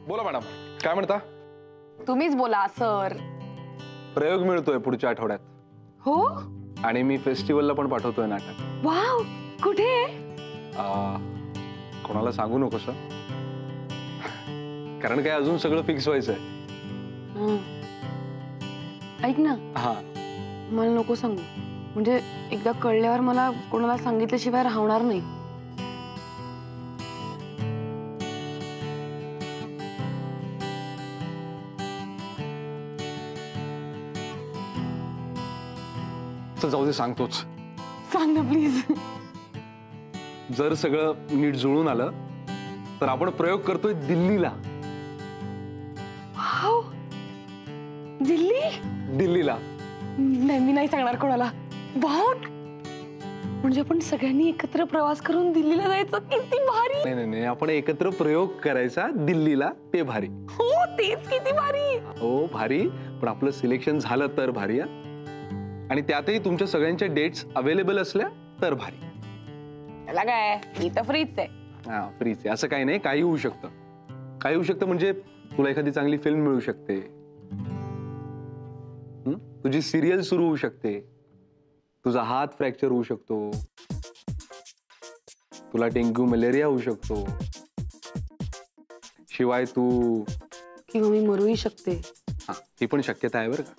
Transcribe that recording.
बोला मॅडम, काय म्हणता? तुम्हीच बोला सर. प्रयोग मिळतोय पुढच्या आठवड्यात. हो, आणि मी फेस्टिवलला पण पाठवतोय नाटक. वाव, कुठे? कोणाला सांगू नको सर, कारण काय अजून सगळं फिक्स व्हायचंय. ऐक ना, हा, मला नको सांगू, म्हणजे एकदा कळल्यावर मला कोणाला सांगितल्याशिवाय राहणार नाही. तर जाऊ दे, सांगतोच. सांग ना प्लीज. जर सगळं नीट जुळून आलं तर आपण प्रयोग करतोय दिल्लीला. वाव, दिल्लीला? नाही, मी नाही सांगणार कोणाला. वाव, म्हणजे आपण सगळ्यांनी एकत्र प्रवास करून दिल्लीला जायचं, किती भारी. नाही नाही नाही, आपण एकत्र प्रयोग करायचा दिल्लीला, ते भारी. हो, तेच किती भारी. हो भारी, पण आपलं सिलेक्शन झालं तर भारी. आणि त्यातही तुमच्या सगळ्यांच्या डेट्स अवेलेबल असल्या तर भारी. त्याला काय, मी तर फ्रीच आहे. हा, फ्रीच आहे असं काही नाही, काही होऊ शकतं. काही होऊ शकतं म्हणजे तुला एखादी चांगली फिल्म मिळू शकते, तुझी सिरियल सुरू होऊ शकते, तुझा हात फ्रॅक्चर होऊ शकतो, तुला डेंग्यू मलेरिया होऊ शकतो, शिवाय तू किंवा मी मरूही शकते. हा, ही पण शक्यता आहे बरं का.